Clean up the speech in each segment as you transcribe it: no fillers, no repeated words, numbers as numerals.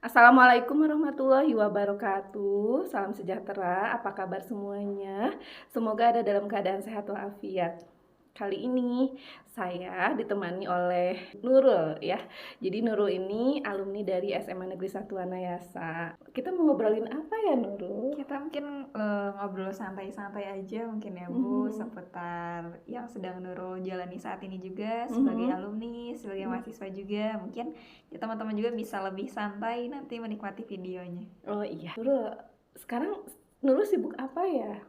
Assalamualaikum warahmatullahi wabarakatuh. Salam sejahtera, apa kabar semuanya? Semoga ada dalam keadaan sehat walafiat. Kali ini saya ditemani oleh Nurul ya. Jadi Nurul ini alumni dari SMA Negeri 1 Anayasa. Kita mau ngobrolin apa ya Nurul? Kita mungkin ngobrol santai-santai aja mungkin ya Bu, Mhm. seputar yang sedang Nurul jalani saat ini juga sebagai Mhm. alumni, sebagai mahasiswa juga. Mungkin ya teman-teman juga bisa lebih santai nanti menikmati videonya. Oh iya, Nurul sekarang Nurul sibuk apa ya?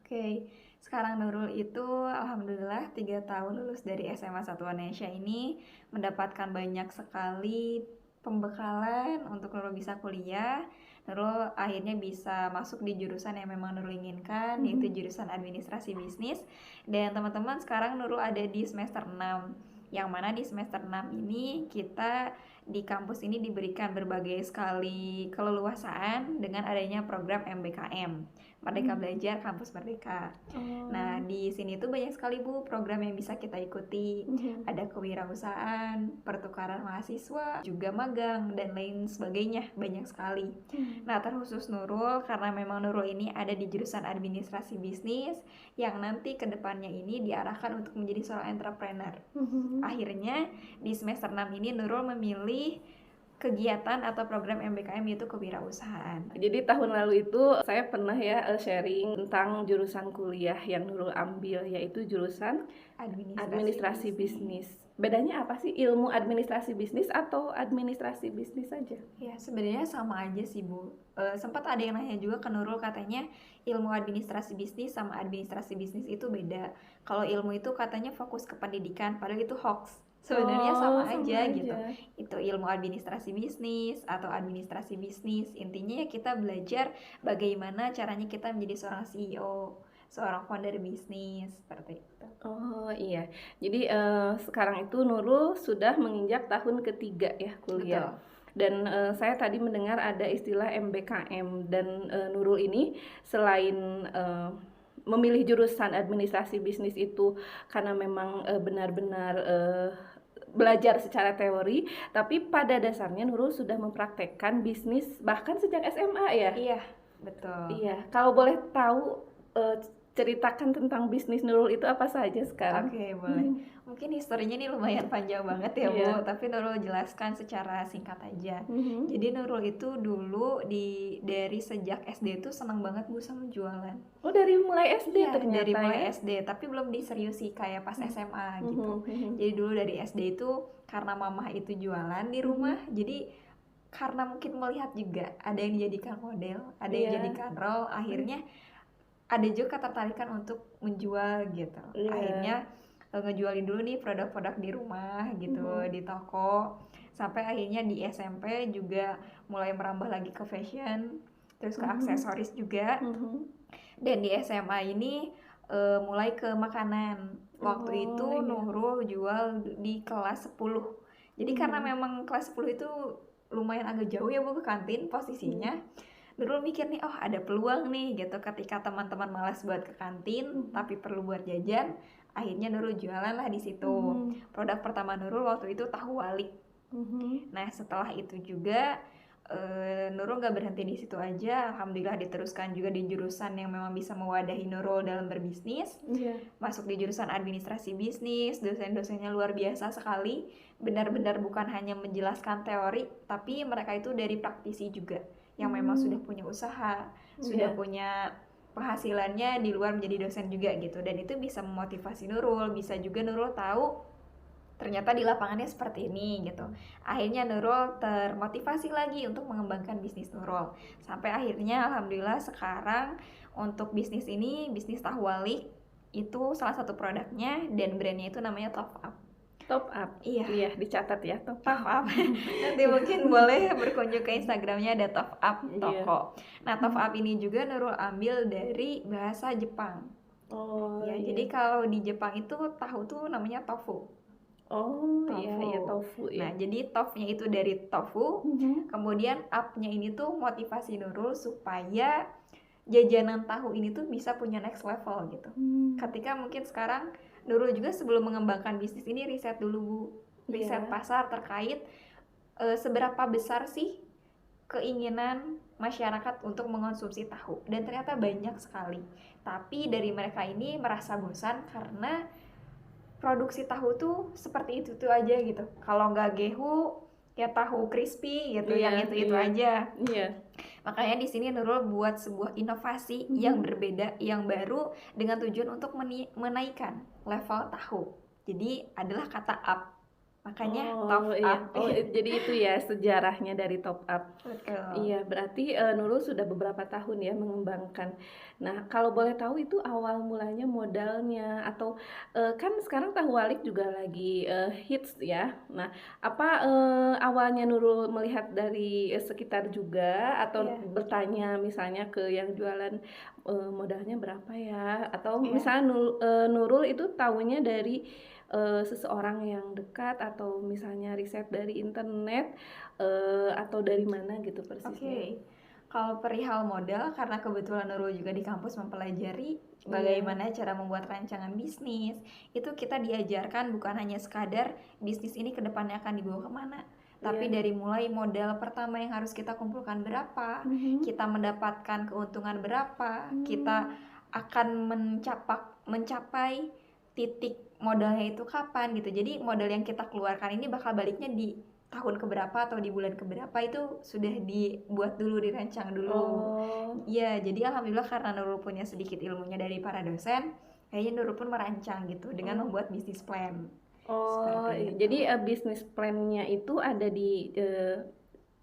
Oke, sekarang Nurul itu alhamdulillah 3 tahun lulus dari SMA 1 Indonesia ini mendapatkan banyak sekali pembekalan untuk Nurul bisa kuliah. Nurul akhirnya bisa masuk di jurusan yang memang Nurul inginkan, yaitu jurusan administrasi bisnis. Dan teman-teman sekarang Nurul ada di semester 6, yang mana di semester 6 ini kita di kampus ini diberikan berbagai sekali keleluasaan dengan adanya program MBKM. Merdeka Belajar Kampus Merdeka. Nah, Oh. di sini tuh banyak sekali Bu program yang bisa kita ikuti. Mhm. Ada kewirausahaan, pertukaran mahasiswa, juga magang dan lain sebagainya, banyak sekali. Nah, terkhusus Nurul karena memang Nurul ini ada di jurusan administrasi bisnis yang nanti kedepannya ini diarahkan untuk menjadi seorang entrepreneur. Akhirnya di semester 6 ini Nurul memilih kegiatan atau program MBKM yaitu kewirausahaan. Jadi tahun lalu itu saya pernah ya sharing tentang jurusan kuliah yang Nurul ambil, yaitu jurusan administrasi bisnis. Bedanya apa sih, ilmu administrasi bisnis atau administrasi bisnis saja? Ya sebenarnya sama aja sih Bu. Sempat ada yang nanya juga ke Nurul, katanya ilmu administrasi bisnis sama administrasi bisnis itu beda. Kalau ilmu itu katanya fokus ke pendidikan, padahal itu hoax. Sebenarnya Oh, sama sama aja gitu. aja. Itu ilmu administrasi bisnis atau administrasi bisnis. Intinya ya kita belajar bagaimana caranya kita menjadi seorang CEO, seorang founder bisnis seperti itu. Oh iya, jadi sekarang itu Nurul sudah menginjak tahun ketiga ya kuliah. Betul. Dan saya tadi mendengar ada istilah MBKM dan Nurul ini selain memilih jurusan administrasi bisnis itu karena memang benar-benar belajar secara teori, tapi pada dasarnya Nurul sudah mempraktekkan bisnis bahkan sejak SMA ya. Iya, betul. Iya, kalau boleh tahu ceritakan tentang bisnis Nurul itu apa saja sekarang? Oke, boleh. Mungkin historinya ini lumayan panjang banget ya, Bu, Iya. tapi Nurul jelaskan secara singkat aja. Mhm. Jadi Nurul itu dulu dari sejak SD itu senang banget Bu sama jualan. Oh, dari mulai SD Iya, dari ternyata mulai ya? SD, tapi belum diseriusi kayak pas SMA gitu. Mhm. Mhm. Jadi dulu dari SD itu karena mamah itu jualan di rumah, jadi karena mungkin melihat juga ada yang dijadikan model, ada yang Iya. jadikan role, akhirnya ada juga ketertarikan untuk menjual gitu. Iya. Akhirnya ngejualin dulu nih produk-produk di rumah gitu, di toko, sampai akhirnya di SMP juga mulai merambah lagi ke fashion, terus ke aksesoris juga. Mhm. Dan di SMA ini mulai ke makanan. Waktu Oh, itu iya. Nurul jual di kelas 10. Jadi karena memang kelas 10 itu lumayan agak jauh ya Bu ke kantin posisinya. Nurul mikir nih, oh ada peluang nih gitu, ketika teman-teman malas buat ke kantin tapi perlu buat jajan, akhirnya Nurul jualan lah di situ. Produk pertama Nurul waktu itu tahu wali. Mhm. Nah setelah itu juga Nurul gak berhenti di situ aja. Alhamdulillah diteruskan juga di jurusan yang memang bisa mewadahi Nurul dalam berbisnis. Iya. Masuk di jurusan administrasi bisnis, dosen-dosennya luar biasa sekali. Benar-benar bukan hanya menjelaskan teori, tapi mereka itu dari praktisi juga, yang memang sudah punya usaha, sudah Iya. punya penghasilannya di luar menjadi dosen juga gitu. Dan itu bisa memotivasi Nurul, bisa juga Nurul tahu ternyata di lapangannya seperti ini gitu. Akhirnya Nurul termotivasi lagi untuk mengembangkan bisnis Nurul. Sampai akhirnya alhamdulillah sekarang untuk bisnis ini, bisnis tahu wali itu salah satu produknya dan brandnya itu namanya Top Up. Top up. Iya. Iya, dicatat ya, top Top up. Up. Nanti mungkin boleh berkunjung ke Instagramnya, ada Top Up Iya. toko. Nah Top Up ini juga Nurul ambil dari bahasa Jepang. Oh, Ya, iya. jadi kalau di Jepang itu tahu tuh namanya tofu. Oh, iya, Tofu. iya, tofu ya. Nah, jadi tofnya itu dari tofu, Mhm. kemudian up-nya ini tuh motivasi Nurul supaya jajanan tahu ini tuh bisa punya next level gitu. Ketika mungkin sekarang Nurul juga sebelum mengembangkan bisnis ini riset dulu Bu. Riset Iya. pasar terkait seberapa besar sih keinginan masyarakat untuk mengonsumsi tahu, dan ternyata banyak sekali. Tapi dari mereka ini merasa bosan karena produksi tahu tuh seperti itu tuh aja gitu. Kalau nggak gehu ya tahu crispy gitu, yang Iya, itu iya, aja. iya. Makanya di sini Nurul buat sebuah inovasi yang berbeda, yang baru, dengan tujuan untuk menaikkan level tahu. Jadi adalah kata up. Makanya Oh top iya, up. jadi itu ya sejarahnya dari top up. Betul. Iya, berarti Nurul sudah beberapa tahun ya mengembangkan. Nah, kalau boleh tahu itu awal mulanya modalnya atau kan sekarang tahu walik juga lagi hits ya. Nah, apa awalnya Nurul melihat dari sekitar juga atau Iya, bertanya misalnya ke yang jualan modalnya berapa ya? Atau iya. misalnya Nurul itu tahunya dari seseorang yang dekat atau misalnya riset dari internet atau dari mana gitu persisnya? Oke. Kalau perihal modal, karena kebetulan Nurul juga di kampus mempelajari Iya, bagaimana cara membuat rancangan bisnis, itu kita diajarkan bukan hanya sekadar bisnis ini ke depannya akan dibawa kemana, tapi iya. dari mulai modal pertama yang harus kita kumpulkan berapa, Mhm. kita mendapatkan keuntungan berapa, kita Mmm. akan mencapai titik modalnya itu kapan gitu. Jadi modal yang kita keluarkan ini bakal baliknya di tahun keberapa atau di bulan keberapa itu sudah dibuat dulu, dirancang dulu. Oh. Ya, jadi alhamdulillah karena Nurul punya sedikit ilmunya dari para dosen, kayaknya Nurul pun merancang gitu dengan Oh. membuat bisnis plan. Oh, Seperti itu. jadi bisnis plan-nya itu ada di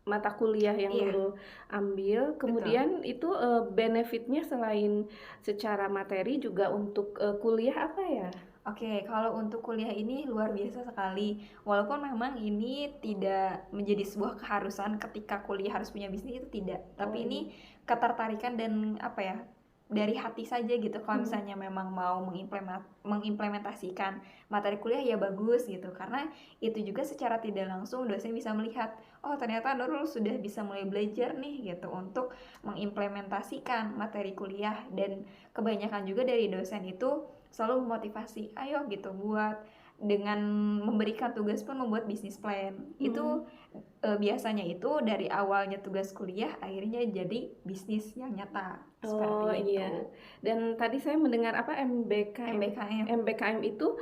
mata kuliah yang Iya, Nurul ambil, betul. kemudian itu benefit-nya selain secara materi juga untuk kuliah apa ya? Oke, kalau untuk kuliah ini luar biasa sekali. Walaupun memang ini tidak menjadi sebuah keharusan ketika kuliah harus punya bisnis, itu tidak. Oh, Tapi ini iya. ketertarikan dan apa ya, dari hati saja gitu. Kalau Mhm. misalnya memang mau mengimplementasikan materi kuliah ya bagus gitu. Karena itu juga secara tidak langsung dosen bisa melihat, oh ternyata Nurul sudah bisa mulai belajar nih gitu untuk mengimplementasikan materi kuliah. Dan kebanyakan juga dari dosen itu selalu memotivasi, ayo gitu buat, dengan memberikan tugas pun membuat bisnis plan. Mhm. Itu biasanya itu dari awalnya tugas kuliah akhirnya jadi bisnis yang nyata Oh, seperti iya. itu. Dan tadi saya mendengar apa MBKM. MBKM. MBKM itu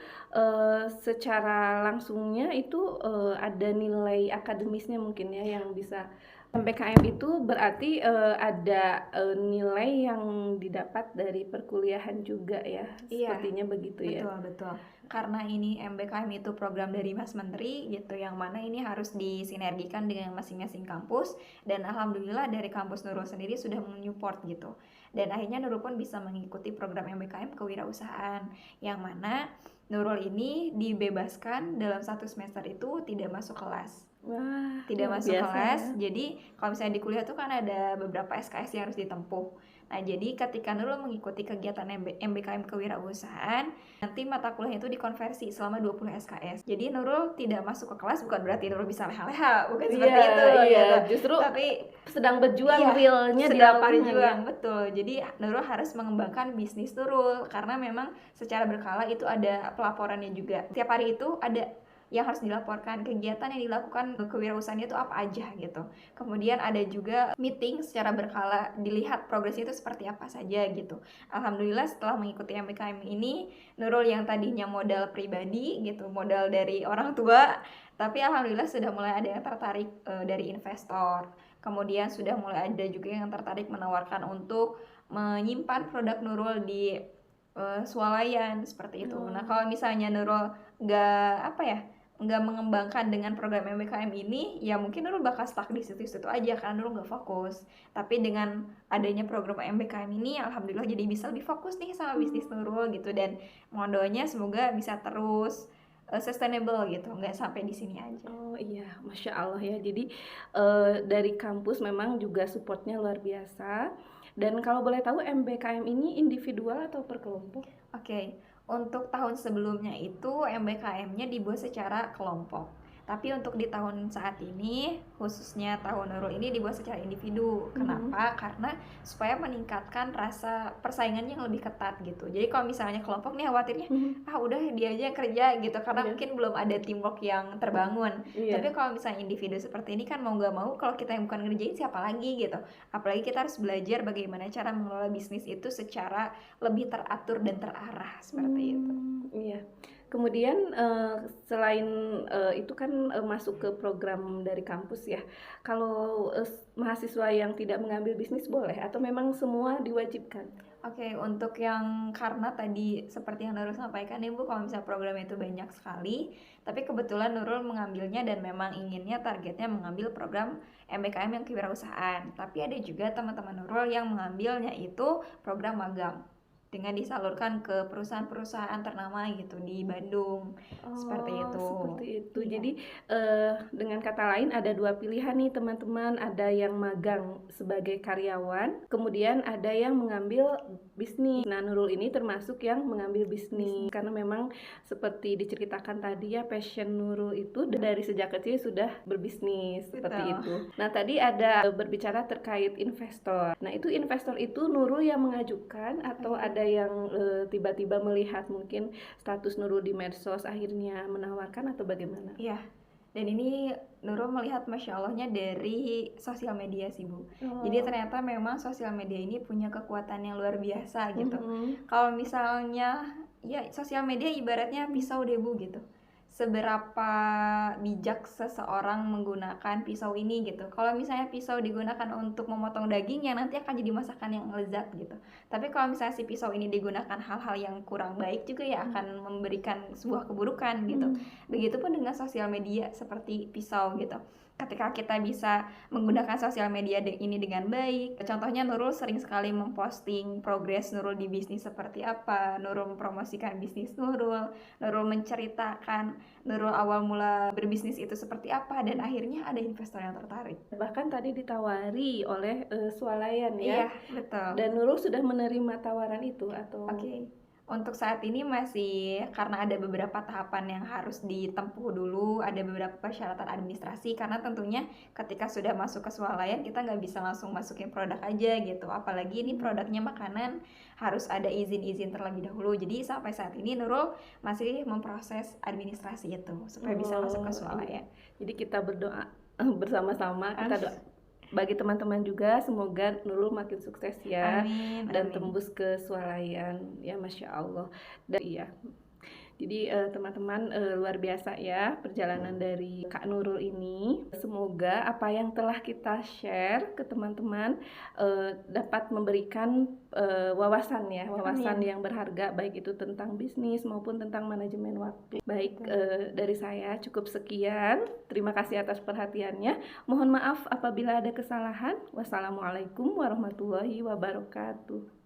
secara langsungnya itu ada nilai akademisnya mungkin ya yang bisa MBKM itu berarti ada nilai yang didapat dari perkuliahan juga ya. Iya, Sepertinya begitu ya. betul, betul. Karena ini MBKM itu program dari Mas Menteri gitu, yang mana ini harus disinergikan dengan masing-masing kampus, dan alhamdulillah dari kampus Nurul sendiri sudah menyupport gitu. Dan akhirnya Nurul pun bisa mengikuti program MBKM kewirausahaan, yang mana Nurul ini dibebaskan dalam satu semester itu tidak masuk kelas. Wah, Tidak luar masuk biasa kelas. ya. Jadi kalau misalnya di kuliah tuh kan ada beberapa SKS yang harus ditempuh. Nah, jadi ketika Nurul mengikuti kegiatan MBKM kewirausahaan, nanti mata kuliah itu dikonversi selama 20 SKS. Jadi Nurul tidak masuk ke kelas bukan berarti Nurul bisa leha-leha, bukan Iya, seperti itu iya. gitu. Justru Tapi sedang berjuang iya, realnya di sedang lapangan ya. berjuang, betul. Jadi Nurul harus mengembangkan bisnis Nurul karena memang secara berkala itu ada pelaporannya juga. Tiap hari itu ada yang harus dilaporkan, kegiatan yang dilakukan kewirausahaan itu apa aja gitu. Kemudian ada juga meeting secara berkala, dilihat progresnya itu seperti apa saja gitu. Alhamdulillah setelah mengikuti MBKM ini, Nurul yang tadinya modal pribadi gitu, modal dari orang tua, tapi alhamdulillah sudah mulai ada yang tertarik dari investor. Kemudian sudah mulai ada juga yang tertarik menawarkan untuk menyimpan produk Nurul di swalayan seperti itu. Nah, Oh. kalau misalnya Nurul nggak apa ya, nggak mengembangkan dengan program MBKM ini, ya mungkin Nurul bakal stuck di situ-situ aja karena Nurul nggak fokus. Tapi dengan adanya program MBKM ini, alhamdulillah jadi bisa lebih fokus nih sama bisnis Nurul gitu, dan mohon doanya semoga bisa terus sustainable gitu, nggak sampai di sini aja. Oh iya, Masya Allah ya. Jadi dari kampus memang juga supportnya luar biasa. Dan kalau boleh tahu MBKM ini individual atau per kelompok? Oke, untuk tahun sebelumnya itu MBKM-nya dibuat secara kelompok. Tapi untuk di tahun saat ini, khususnya tahun Nurul ini dibuat secara individu. Kenapa? Karena supaya meningkatkan rasa persaingan yang lebih ketat gitu. Jadi kalau misalnya kelompok nih khawatirnya, udah dia aja yang kerja gitu, karena Iya. mungkin belum ada teamwork yang terbangun. Iya. Tapi kalau misalnya individu seperti ini kan mau nggak mau, kalau kita yang bukan ngerjain siapa lagi gitu. Apalagi kita harus belajar bagaimana cara mengelola bisnis itu secara lebih teratur dan terarah seperti itu. Iya. Kemudian selain itu kan masuk ke program dari kampus ya. Kalau mahasiswa yang tidak mengambil bisnis boleh atau memang semua diwajibkan? Oke, untuk yang karena tadi seperti yang Nurul sampaikan Ibu, kalau misalnya program itu banyak sekali, tapi kebetulan Nurul mengambilnya dan memang inginnya targetnya mengambil program MBKM yang kewirausahaan. Tapi ada juga teman-teman Nurul yang mengambilnya itu program magang dengan disalurkan ke perusahaan-perusahaan ternama gitu di Bandung. Seperti itu. Seperti itu. Iya. Jadi dengan kata lain ada dua pilihan nih teman-teman. Ada yang magang sebagai karyawan, kemudian ada yang mengambil bisnis. Nah, Nurul ini termasuk yang mengambil bisnis karena memang seperti diceritakan tadi ya, passion Nurul itu dari sejak kecil sudah berbisnis seperti Betul. itu. Nah, tadi ada berbicara terkait investor. Nah, itu investor itu Nurul yang mengajukan atau ada yang tiba-tiba melihat mungkin status Nurul di medsos akhirnya menawarkan atau bagaimana? Iya. Dan ini Nurul melihat Masya Allahnya dari sosial media sih Bu. Jadi ternyata memang sosial media ini punya kekuatan yang luar biasa gitu. Kalau misalnya ya sosial media ibaratnya pisau deh Bu gitu. Seberapa bijak seseorang menggunakan pisau ini gitu. Kalau misalnya pisau digunakan untuk memotong daging ya nanti akan jadi masakan yang lezat gitu. Tapi kalau misalnya si pisau ini digunakan hal-hal yang kurang baik juga ya akan memberikan sebuah keburukan gitu. Begitupun dengan sosial media seperti pisau gitu. Ketika kita bisa menggunakan sosial media ini dengan baik, contohnya Nurul sering sekali memposting progres Nurul di bisnis seperti apa, Nurul mempromosikan bisnis Nurul menceritakan Nurul awal mula berbisnis itu seperti apa, dan akhirnya ada investor yang tertarik. Bahkan tadi ditawari oleh swalayan Iya, ya. betul. Dan Nurul sudah menerima tawaran itu atau? Oke. Untuk saat ini masih, karena ada beberapa tahapan yang harus ditempuh dulu, ada beberapa persyaratan administrasi, karena tentunya ketika sudah masuk ke swalayan kita nggak bisa langsung masukin produk aja gitu, apalagi ini produknya makanan, harus ada izin-izin terlebih dahulu. Jadi sampai saat ini Nurul masih memproses administrasi itu supaya bisa masuk ke swalayan. Jadi kita berdoa bersama-sama, kita doa bagi teman-teman juga, semoga Nurul makin sukses ya. Amin, dan amin. tembus ke swalayan ya, Masya Allah. Dan iya, jadi teman-teman luar biasa ya perjalanan dari Kak Nurul ini. Semoga apa yang telah kita share ke teman-teman dapat memberikan wawasan ya, wawasan yang berharga, baik itu tentang bisnis maupun tentang manajemen waktu. Baik, dari saya cukup sekian. Terima kasih atas perhatiannya. Mohon maaf apabila ada kesalahan. Wassalamualaikum warahmatullahi wabarakatuh.